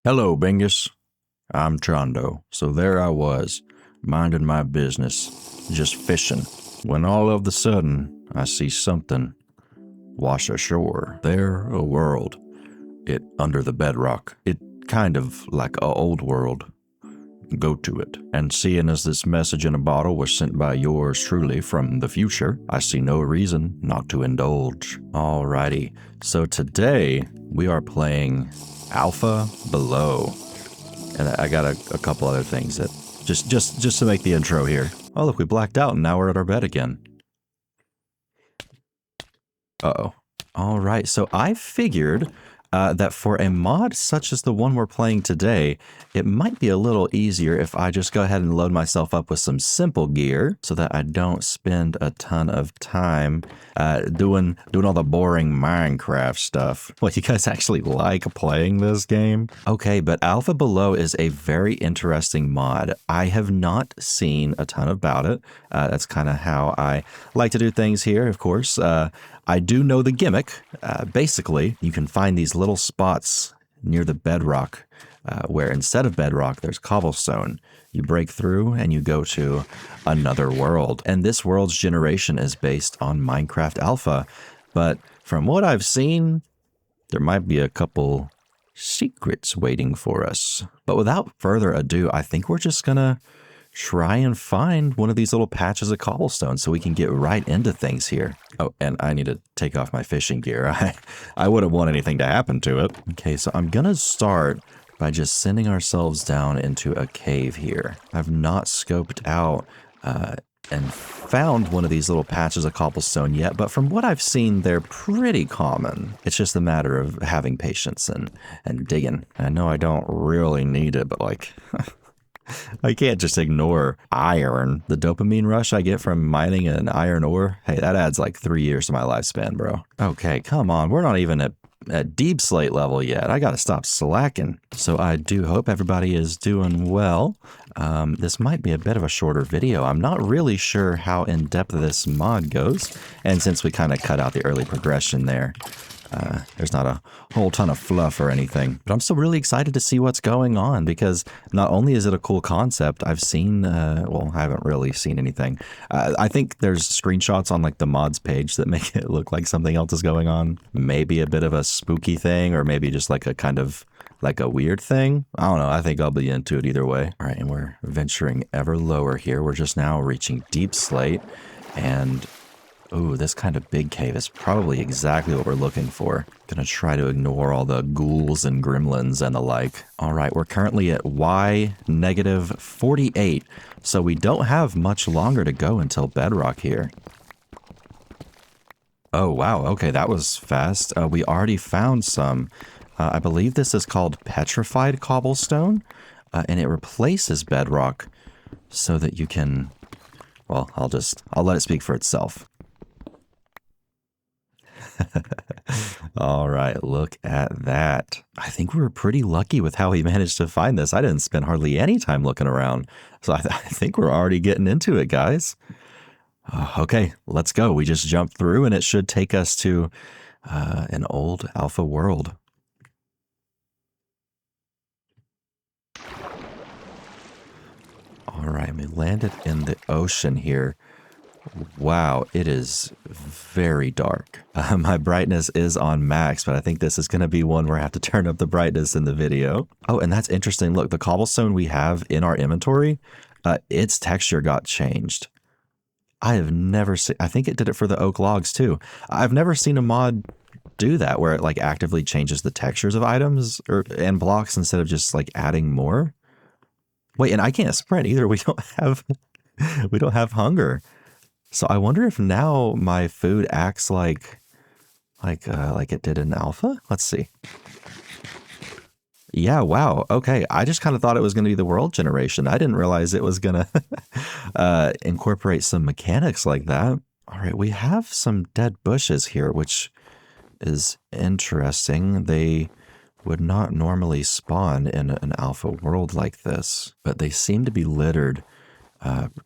Hello, Bingus. I'm Chondo. So there I was, minding my business, just fishing, when all of a sudden I see something wash ashore. There, a world. It under the bedrock. It kind of like a old world. Go to it. And seeing as this message in a bottle was sent by yours truly from the future, I see no reason not to indulge. Alrighty, so today we are playing Alpha Below. And I got a couple other things that just to make the intro here. Oh look, we blacked out and now we're at our bed again. Uh-oh. All right, so I figured that for a mod such as the one we're playing today, it might be a little easier if I just go ahead and load myself up with some simple gear so that I don't spend a ton of time doing all the boring Minecraft stuff. What, you guys actually like playing this game? Okay, but Alpha Below is a very interesting mod. I have not seen a ton about it. That's kind of how I like to do things here, of course. I do know the gimmick. Basically, you can find these little spots near the bedrock where instead of bedrock, there's cobblestone. You break through and you go to another world. And this world's generation is based on Minecraft Alpha. But from what I've seen, there might be a couple secrets waiting for us. But without further ado, I think we're just gonna try and find one of these little patches of cobblestone so we can get right into things here. Oh, and I need to take off my fishing gear. I wouldn't want anything to happen to it. Okay, so I'm gonna start by just sending ourselves down into a cave here. I've not scoped out and found one of these little patches of cobblestone yet, but from what I've seen, they're pretty common. It's just a matter of having patience and digging. I know I don't really need it, but like... I can't just ignore iron. The dopamine rush I get from mining an iron ore, hey, that adds like 3 years to my lifespan, bro. Okay, come on. We're not even at deep slate level yet. I gotta stop slacking. So I do hope everybody is doing well. This might be a bit of a shorter video. I'm not really sure how in-depth this mod goes. And since we kind of cut out the early progression there, there's not a whole ton of fluff or anything, but I'm still really excited to see what's going on because not only is it a cool concept, I've seen, well, I haven't really seen anything. I think there's screenshots on like the mods page that make it look like something else is going on. Maybe a bit of a spooky thing or maybe just like a kind of like a weird thing. I don't know. I think I'll be into it either way. All right. And we're venturing ever lower here. We're just now reaching deep slate and ooh, this kind of big cave is probably exactly what we're looking for. Gonna try to ignore all the ghouls and gremlins and the like. All right, we're currently at Y negative 48, so we don't have much longer to go until bedrock here. Oh, wow, okay, that was fast. We already found some. I believe this is called petrified cobblestone, and it replaces bedrock so that you can, well, I'll let it speak for itself. All right, look at that. I think we were pretty lucky with how we managed to find this. I didn't spend hardly any time looking around. So I think we're already getting into it, guys. Okay, let's go. We just jumped through and it should take us to an old alpha world. All right, we landed in the ocean here. Wow, it is very dark. My brightness is on max, but I think this is going to be one where I have to turn up the brightness in the video. Oh, and that's interesting. Look, the cobblestone we have in our inventory, its texture got changed. I have never seen, I think it did it for the oak logs too. I've never seen a mod do that where it like actively changes the textures of items and blocks instead of just like adding more. Wait, and I can't sprint either. We don't have hunger. So I wonder if now my food acts like it did in alpha. Let's see. Yeah, wow. Okay, I just kind of thought it was going to be the world generation. I didn't realize it was going to incorporate some mechanics like that. All right, we have some dead bushes here, which is interesting. They would not normally spawn in an alpha world like this, but they seem to be littered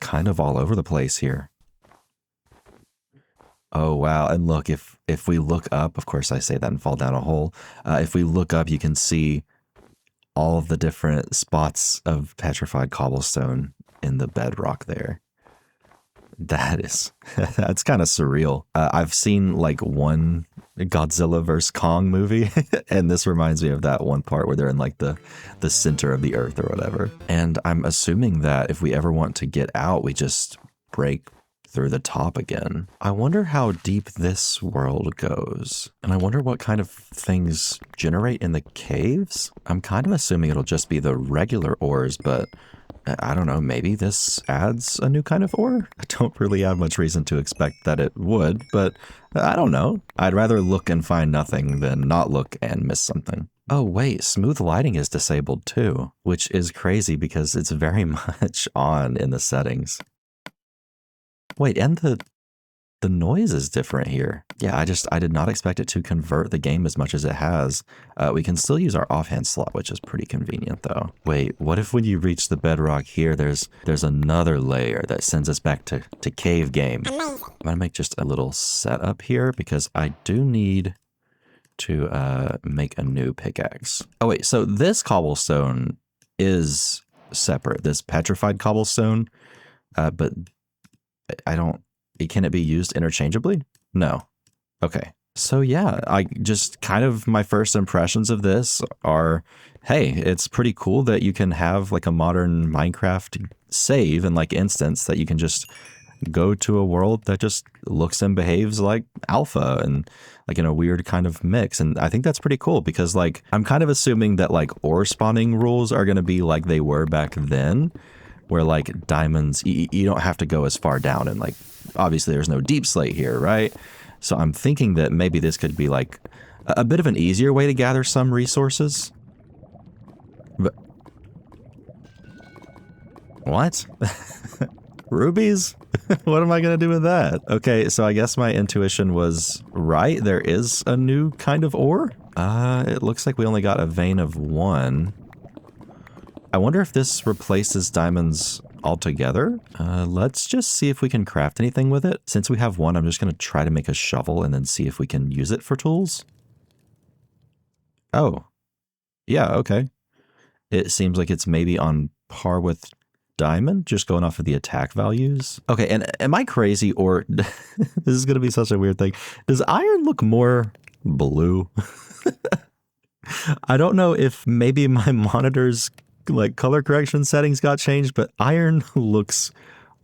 kind of all over the place here. Oh, wow. And look, if we look up, of course I say that and fall down a hole. If we look up, you can see all of the different spots of petrified cobblestone in the bedrock there. That is, that's kind of surreal. I've seen like one Godzilla vs. Kong movie, and this reminds me of that one part where they're in like the center of the earth or whatever. And I'm assuming that if we ever want to get out, we just break through the top again. I wonder how deep this world goes. And I wonder what kind of things generate in the caves. I'm kind of assuming it'll just be the regular ores, but I don't know, maybe this adds a new kind of ore? I don't really have much reason to expect that it would, but I don't know. I'd rather look and find nothing than not look and miss something. Oh wait, smooth lighting is disabled too, which is crazy because it's very much on in the settings. Wait, and the noise is different here. Yeah, I did not expect it to convert the game as much as it has. We can still use our offhand slot, which is pretty convenient though. Wait, what if when you reach the bedrock here, there's another layer that sends us back to cave game? I'm gonna make just a little setup here because I do need to make a new pickaxe. Oh wait, so this cobblestone is separate, this petrified cobblestone, but I don't, can it be used interchangeably? No. Okay. So yeah, I just kind of, my first impressions of this are, hey, it's pretty cool that you can have like a modern Minecraft save and like instance that you can just go to a world that just looks and behaves like alpha and like in a weird kind of mix. And I think that's pretty cool because like, I'm kind of assuming that like ore spawning rules are going to be like they were back then, where like diamonds, you don't have to go as far down, and like obviously there's no deep slate here, right? So I'm thinking that maybe this could be like a bit of an easier way to gather some resources. But what? Rubies? What am I gonna do with that? Okay, so I guess my intuition was right. There is a new kind of ore. It looks like we only got a vein of one. I wonder if this replaces diamonds altogether. Let's just see if we can craft anything with it. Since we have one, I'm just going to try to make a shovel and then see if we can use it for tools. Oh, yeah, okay. It seems like it's maybe on par with diamond, just going off of the attack values. Okay, and am I crazy, or this is going to be such a weird thing. Does iron look more blue? I don't know if maybe my monitor's like color correction settings got changed, but iron looks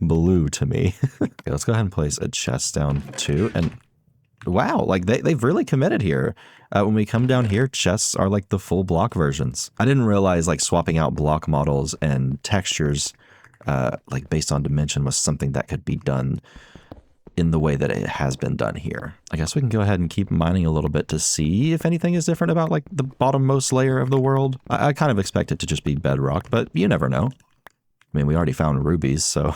blue to me. Okay, let's go ahead and place a chest down too. And wow, like they've really committed here. When we come down here, chests are like the full block versions. I didn't realize like swapping out block models and textures like based on dimension was something that could be done in the way that it has been done here. I guess we can go ahead and keep mining a little bit to see if anything is different about like the bottommost layer of the world. I kind of expect it to just be bedrock, but you never know. I mean, we already found rubies, so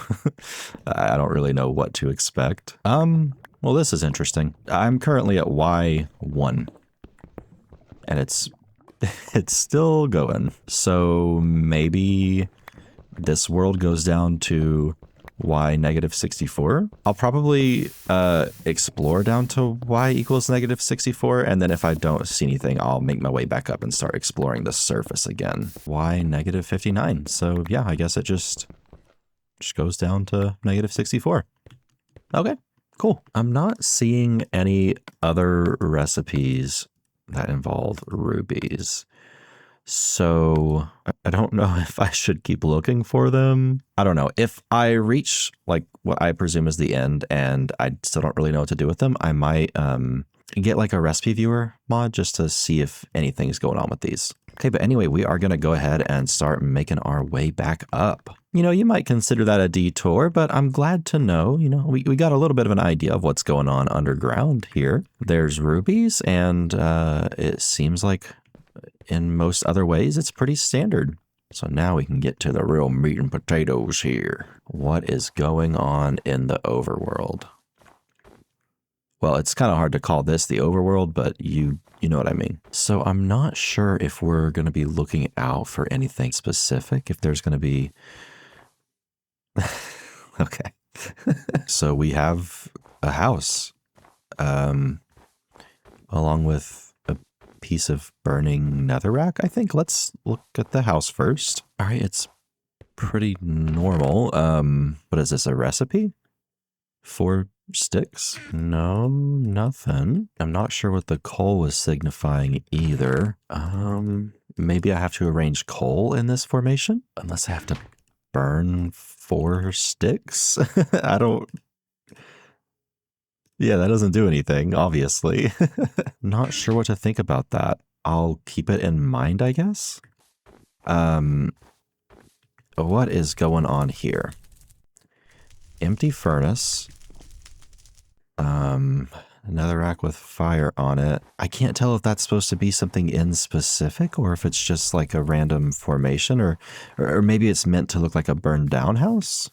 I don't really know what to expect. Well, this is interesting. I'm currently at Y1 and it's still going. So maybe this world goes down to y negative 64. I'll probably explore down to y equals negative 64, and then if I don't see anything, I'll make my way back up and start exploring the surface again. Y negative 59. So yeah, I guess it just goes down to negative 64. Okay, cool. I'm not seeing any other recipes that involve rubies. So I don't know if I should keep looking for them. I don't know. If I reach like what I presume is the end and I still don't really know what to do with them, I might get like a recipe viewer mod just to see if anything's going on with these. Okay, but anyway, we are going to go ahead and start making our way back up. You know, you might consider that a detour, but I'm glad to know, you know, we got a little bit of an idea of what's going on underground here. There's rubies, and it seems like in most other ways, it's pretty standard. So now we can get to the real meat and potatoes here. What is going on in the overworld? Well, it's kind of hard to call this the overworld, but you know what I mean. So I'm not sure if we're going to be looking out for anything specific, if there's going to be... Okay. So we have a house, along with piece of burning netherrack, I think. Let's look at the house first. All right, it's pretty normal. What is this, a recipe? 4 sticks? No, nothing. I'm not sure what the coal was signifying either. Maybe I have to arrange coal in this formation? Unless I have to burn 4 sticks? I don't... Yeah, that doesn't do anything, obviously. Not sure what to think about that. I'll keep it in mind, I guess. What is going on here? Empty furnace. Another rack with fire on it. I can't tell if that's supposed to be something in specific or if it's just like a random formation or maybe it's meant to look like a burned down house.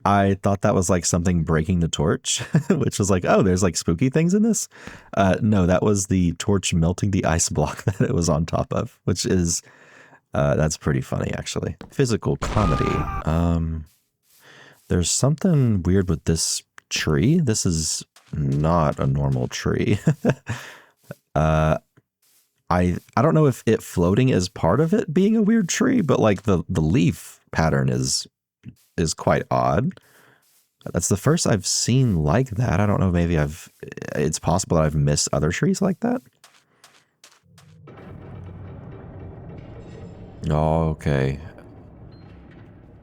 I thought that was like something breaking the torch, which was like, oh, there's like spooky things in this. No, that was the torch melting the ice block that it was on top of, which is, that's pretty funny actually. Physical comedy. There's something weird with this tree. This is not a normal tree. I don't know if it floating is part of it being a weird tree, but like the leaf pattern is quite odd. That's the first I've seen like that. I don't know, maybe it's possible that I've missed other trees like that. Oh, okay.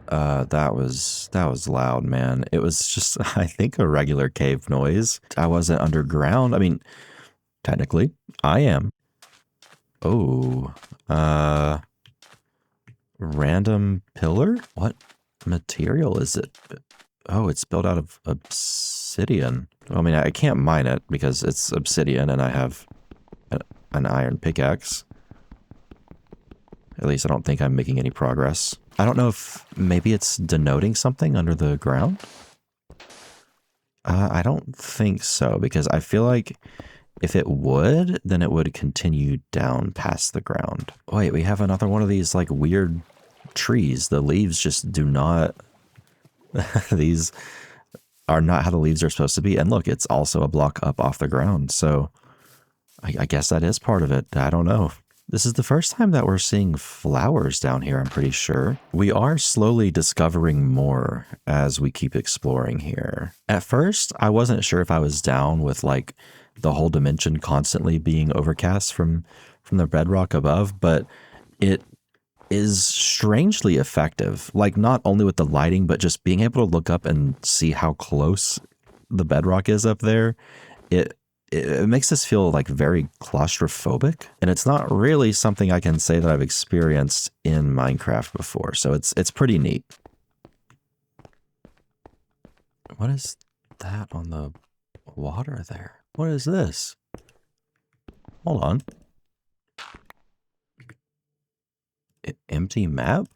That was loud, man. It was just, I think, a regular cave noise. I wasn't underground. I mean, technically, I am. Oh, random pillar? What material is it? Oh, it's built out of obsidian. Well, I mean, I can't mine it because it's obsidian and I have an iron pickaxe. At least I don't think I'm making any progress. I don't know if maybe it's denoting something under the ground. I don't think so because I feel like if it would, then it would continue down past the ground. Wait, we have another one of these like weird trees. The leaves just do not... These are not how the leaves are supposed to be. And look, it's also a block up off the ground. So I guess that is part of it. I don't know. This is the first time that we're seeing flowers down here, I'm pretty sure. We are slowly discovering more as we keep exploring here. At first, I wasn't sure if I was down with like the whole dimension constantly being overcast from the bedrock above, but it is strangely effective. Like not only with the lighting, but just being able to look up and see how close the bedrock is up there. It makes us feel like very claustrophobic, and it's not really something I can say that I've experienced in Minecraft before. So it's pretty neat. What is that on the water there? What is this? Hold on. Empty map?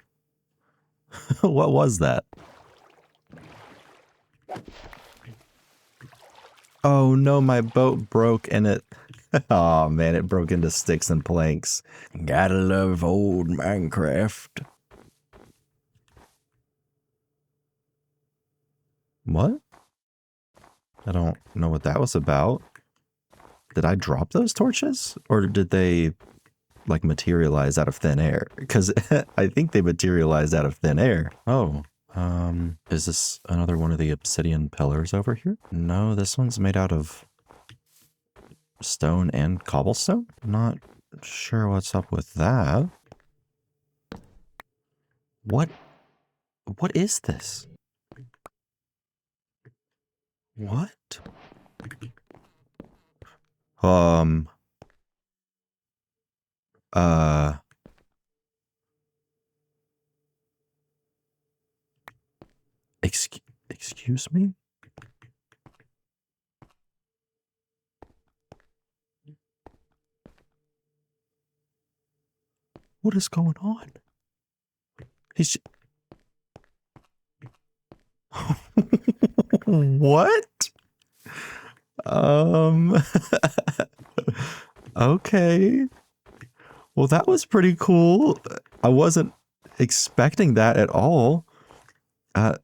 What was that? Oh no, my boat broke and it... Oh man, it broke into sticks and planks. Gotta love old Minecraft. What? I don't know what that was about. Did I drop those torches? Or did they like materialize out of thin air? Because I think they materialized out of thin air. Oh. Is this another one of the obsidian pillars over here? No, this one's made out of stone and cobblestone. Not sure what's up with that. What is this? What? Excuse me? What is going on? He's... What? Okay. Well, that was pretty cool. I wasn't expecting that at all. Uh,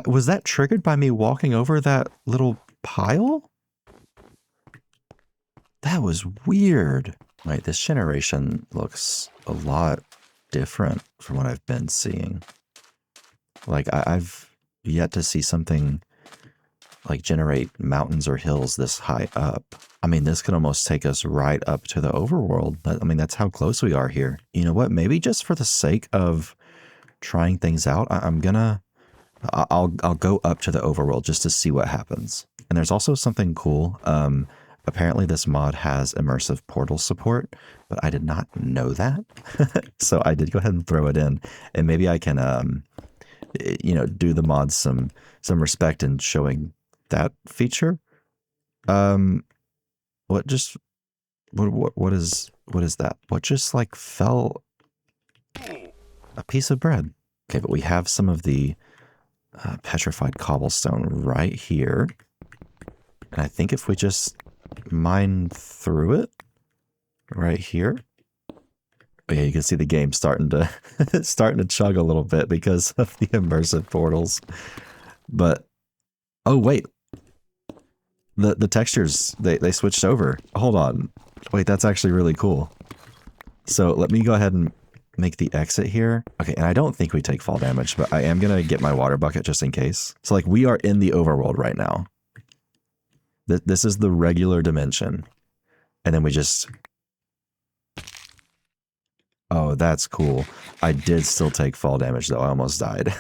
was that triggered by me walking over that little pile? That was weird. Right, this generation looks a lot different from what I've been seeing. Like, I've yet to see something like generate mountains or hills this high up. I mean, this could almost take us right up to the overworld. But I mean, that's how close we are here. You know what? Maybe just for the sake of trying things out, I'll go up to the overworld just to see what happens. And there's also something cool. Apparently this mod has immersive portal support, but I did not know that. So I did go ahead and throw it in, and maybe I can, you know, do the mod some respect in showing that feature. What just what is that? What just like fell? A piece of bread. Okay, but we have some of the petrified cobblestone right here. And I think if we just mine through it right here. Oh yeah, you can see the game starting to starting to chug a little bit because of the immersive portals. But oh wait. The textures they switched over. Hold on. Wait, that's actually really cool. So let me go ahead and make the exit here. Okay, and I don't think we take fall damage, but I am going to get my water bucket just in case. So like we are in the overworld right now. This is the regular dimension. And then we just... Oh, that's cool. I did still take fall damage though. I almost died.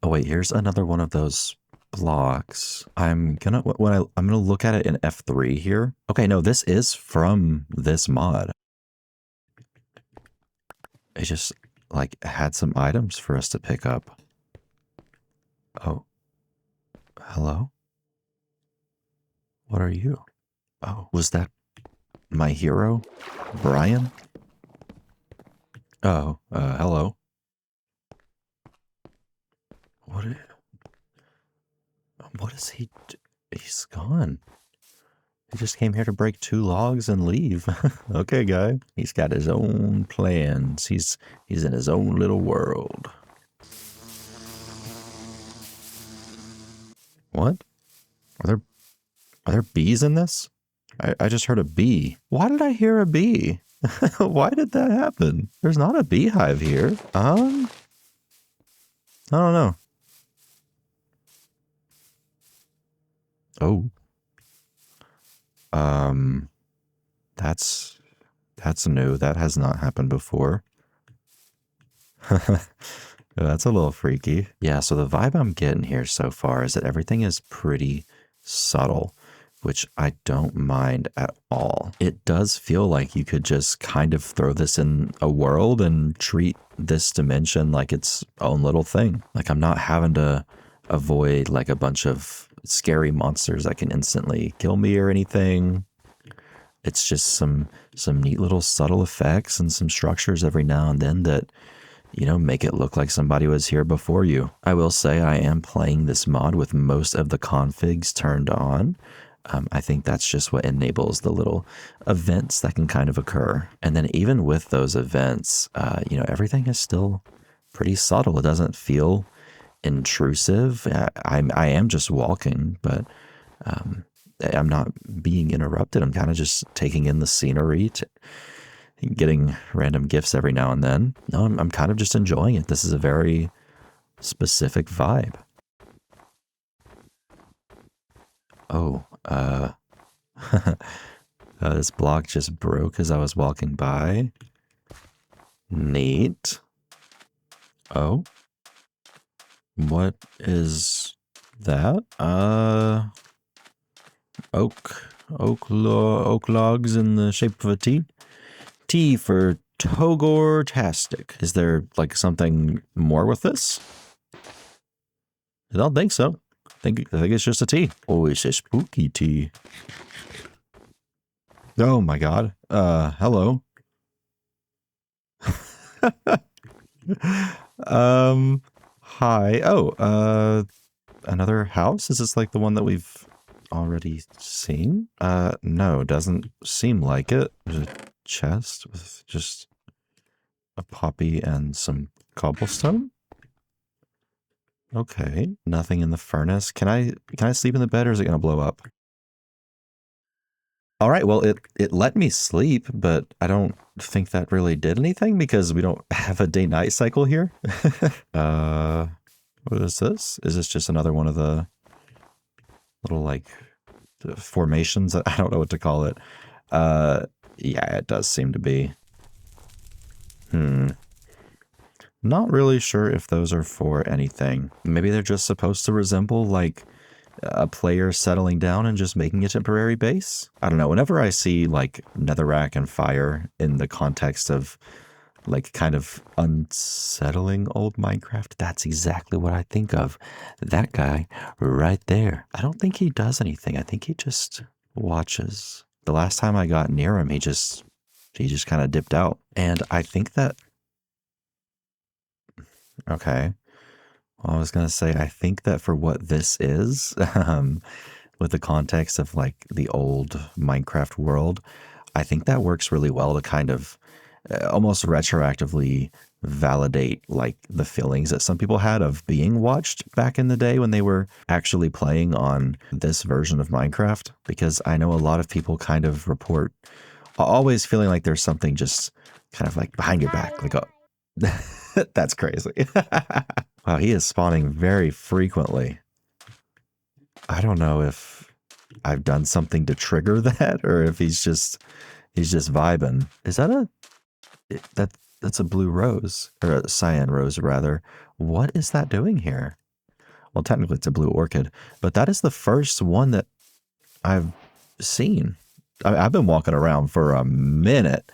Oh wait, here's another one of those blocks. I'm gonna look at it in F3 here. Okay, no, this is from this mod. It just like had some items for us to pick up. Oh, hello? What are you? Oh, was that my hero, Brian? Oh, hello. What is he? He's gone. He just came here to break 2 logs and leave. Okay, guy. He's got his own plans. He's in his own little world. What? Are there bees in this? I just heard a bee. Why did I hear a bee? Why did that happen? There's not a beehive here. I don't know. Oh. That's new. That has not happened before. That's a little freaky. Yeah, so the vibe I'm getting here so far is that everything is pretty subtle, which I don't mind at all. It does feel like you could just kind of throw this in a world and treat this dimension like its own little thing. Like I'm not having to avoid like a bunch of scary monsters that can instantly kill me or anything. It's just some neat little subtle effects and some structures every now and then that, you know, make it look like somebody was here before you. I will say I am playing this mod with most of the configs turned on. I think that's just what enables the little events that can kind of occur. And then even with those events, you know, everything is still pretty subtle. It doesn't feel intrusive. I am just walking, but I'm not being interrupted. I'm kind of just taking in the scenery, getting random gifts every now and then. No, I'm kind of just enjoying it. This is a very specific vibe. Oh, this block just broke as I was walking by. Neat. Oh, what is that? Oak logs in the shape of a T. T for Togor-tastic. Is there like something more with this? I don't think so. I think it's just a tea. Oh, it's a spooky tea. Oh my god. Hello. Hi. Oh, another house? Is this like the one that we've already seen? No, doesn't seem like it. There's a chest with just a poppy and some cobblestone. Okay, nothing in the furnace. Can I sleep in the bed or is it gonna blow up? All right, well it let me sleep, but I don't think that really did anything because we don't have a day-night cycle here. uh what is this? Is this just another one of the little like the formations? I don't know what to call it. Uh yeah, it does seem to be. Hmm. Not really sure if those are for anything. Maybe they're just supposed to resemble like a player settling down and just making a temporary base. I don't know. Whenever I see like netherrack and fire in the context of like kind of unsettling old Minecraft, that's exactly what I think of. That guy right there. I don't think he does anything. I think he just watches. The last time I got near him, he just kind of dipped out. And I think that okay. Well, I was gonna say, I think that for what this is, with the context of like the old Minecraft world, I think that works really well to kind of almost retroactively validate like the feelings that some people had of being watched back in the day when they were actually playing on this version of Minecraft. Because I know a lot of people kind of report always feeling like there's something just kind of like behind your back, like, oh, that's crazy. Wow, he is spawning very frequently. I don't know if I've done something to trigger that or if he's just vibing. Is that that's a blue rose or a cyan rose rather? What is that doing here? Well, technically it's a blue orchid, but that is the first one that I've seen. I've been walking around for a minute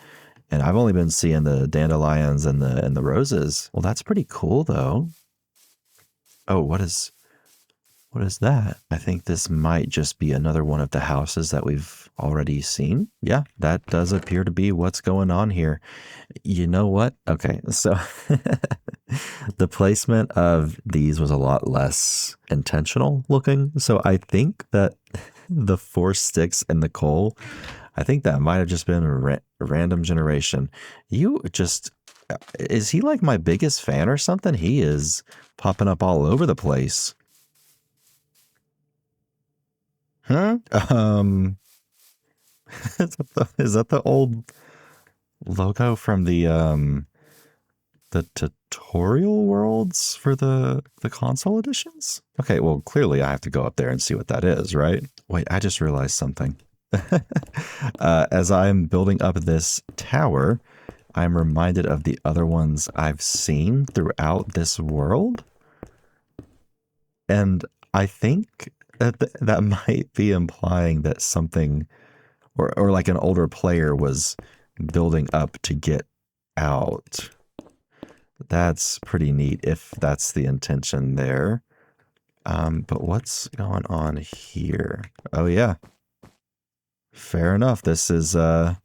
and I've only been seeing the dandelions and the roses. Well, that's pretty cool though. Oh, what is that? I think this might just be another one of the houses that we've already seen. Yeah, that does appear to be what's going on here. You know what? Okay, so the placement of these was a lot less intentional looking. So I think that the 4 sticks and the coal, I think that might have just been a random generation. Is he like my biggest fan or something? He is popping up all over the place. Huh? Is that the old logo from the tutorial worlds for the console editions? Okay, well clearly I have to go up there and see what that is, right? Wait, I just realized something. As I'm building up this tower, I'm reminded of the other ones I've seen throughout this world. And I think that might be implying that something or like an older player was building up to get out. That's pretty neat if that's the intention there. But what's going on here? Oh yeah. Fair enough. This is it.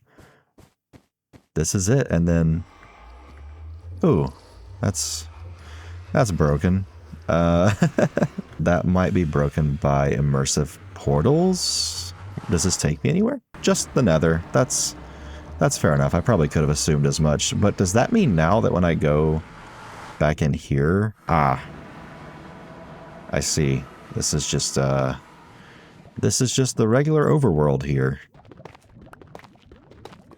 And then ooh, that's broken. That might be broken by immersive portals. Does this take me anywhere? Just the nether. That's fair enough. I probably could have assumed as much. But does that mean now that when I go back in here? Ah, I see. This is just the regular overworld here.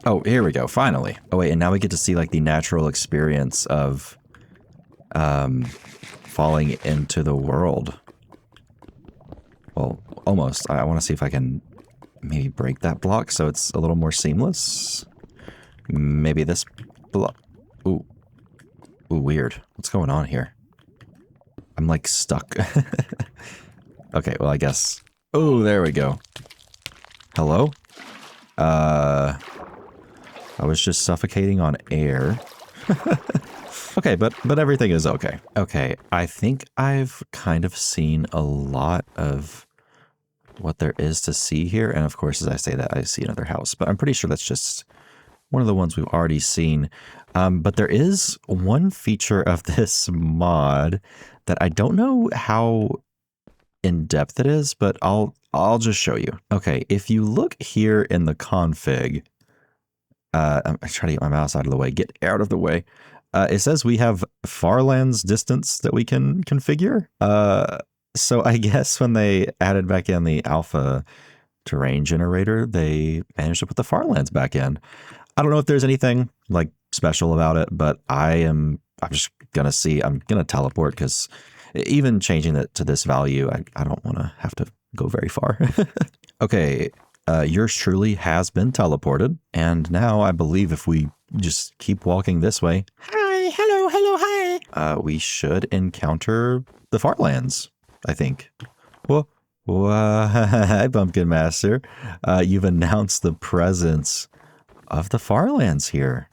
Oh, here we go. Finally. Oh wait, and now we get to see like the natural experience of falling into the world. Well, almost. I want to see if I can maybe break that block so it's a little more seamless. Maybe this block. Ooh. Ooh, weird. What's going on here? I'm like stuck. Okay, well I guess. Oh, there we go. Hello? I was just suffocating on air. Okay, but everything is okay. Okay, I think I've kind of seen a lot of what there is to see here. And of course, as I say that, I see another house. But I'm pretty sure that's just one of the ones we've already seen. But there is one feature of this mod that I don't know how in depth it is, but I'll just show you. Okay, if you look here in the config, I'm trying to get my mouse out of the way. Get out of the way. It says we have Farlands distance that we can configure. So I guess when they added back in the alpha terrain generator, they managed to put the Farlands back in. I don't know if there's anything like special about it, but I'm just gonna see. I'm gonna teleport because even changing it to this value, I don't want to have to go very far. Okay, yours truly has been teleported, and now I believe if we just keep walking this way, hi, hello, hello, hi, we should encounter the Farlands, I think. Whoa. Hi, Pumpkin Master. You've announced the presence of the Farlands here.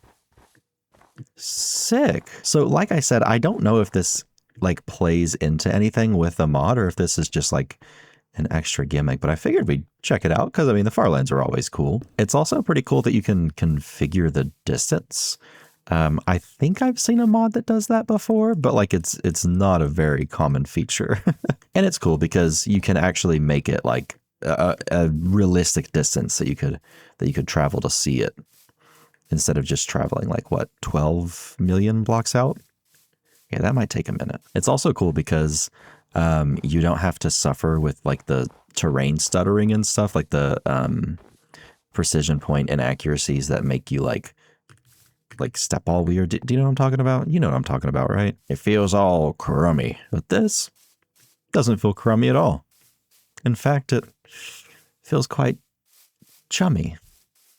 Sick. So like I said, I don't know if this like plays into anything with the mod or if this is just like an extra gimmick, but I figured we'd check it out because I mean the Farlands are always cool. It's also pretty cool that you can configure the distance. I think I've seen a mod that does that before, but like it's not a very common feature. And it's cool because you can actually make it like a realistic distance that you could travel to see it instead of just traveling like what, 12 million blocks out. Yeah, that might take a minute. It's also cool because you don't have to suffer with like the terrain stuttering and stuff, like the precision point inaccuracies that make you like step all weird. Do you know what I'm talking about? You know what I'm talking about, right? It feels all crummy, but this doesn't feel crummy at all. In fact, it feels quite chummy,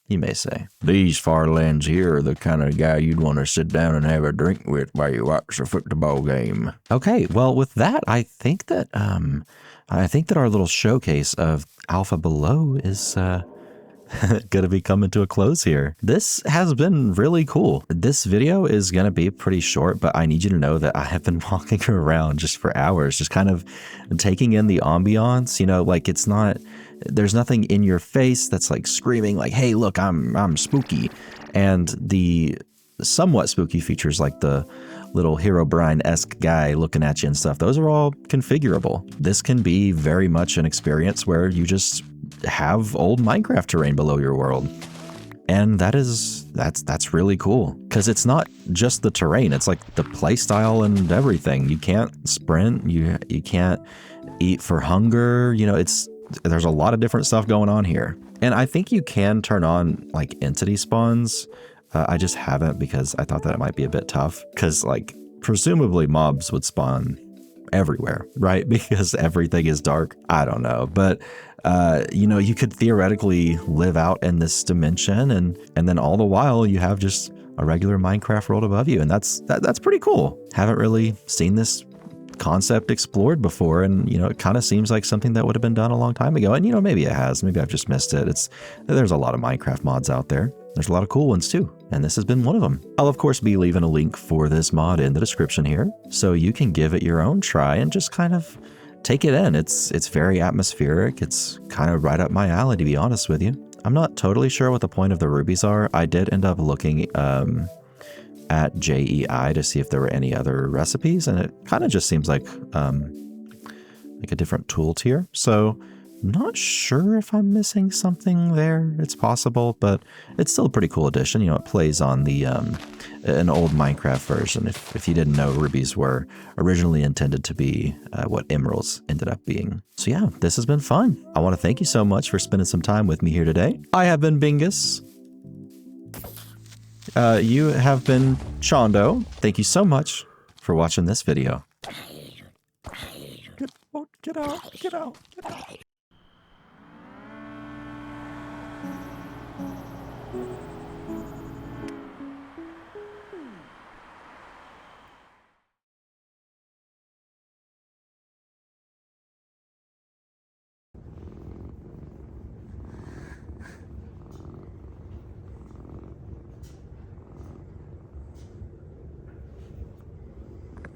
you may say. These Farlands here are the kind of guy you'd want to sit down and have a drink with while you watch the football game. Okay, well, with that, I think that our little showcase of Alpha Below is gonna be coming to a close here. This has been really cool. This video is gonna be pretty short, but I need you to know that I have been walking around just for hours, just kind of taking in the ambiance. You know, like there's nothing in your face that's like screaming like, hey, look, I'm spooky. And the somewhat spooky features like the little Herobrine-esque guy looking at you and stuff, those are all configurable. This can be very much an experience where you just have old Minecraft terrain below your world. And that's really cool because it's not just the terrain, it's like the playstyle and everything. You can't sprint, you can't eat for hunger, you know, there's a lot of different stuff going on here. And I think you can turn on like entity spawns. I just haven't because I thought that it might be a bit tough because like presumably mobs would spawn everywhere, right? Because everything is dark. I don't know, but you know, you could theoretically live out in this dimension and then all the while you have just a regular Minecraft world above you, and that's pretty cool. Haven't really seen this concept explored before, and you know, it kind of seems like something that would have been done a long time ago. And you know, maybe it has, maybe I've just missed it. There's a lot of Minecraft mods out there. There's a lot of cool ones too, and this has been one of them. I'll of course be leaving a link for this mod in the description here, so you can give it your own try and just kind of take it in. It's very atmospheric. It's kind of right up my alley, to be honest with you. I'm not totally sure what the point of the rubies are. I did end up looking at JEI to see if there were any other recipes, and it kind of just seems like a different tool tier. So not sure if I'm missing something there. It's possible, but it's still a pretty cool addition. You know, it plays on the an old Minecraft version. If you didn't know, rubies were originally intended to be what emeralds ended up being. So yeah, this has been fun. I want to thank you so much for spending some time with me here today. I have been Bingus. You have been Chondo. Thank you so much for watching this video. Get out, get out, get out.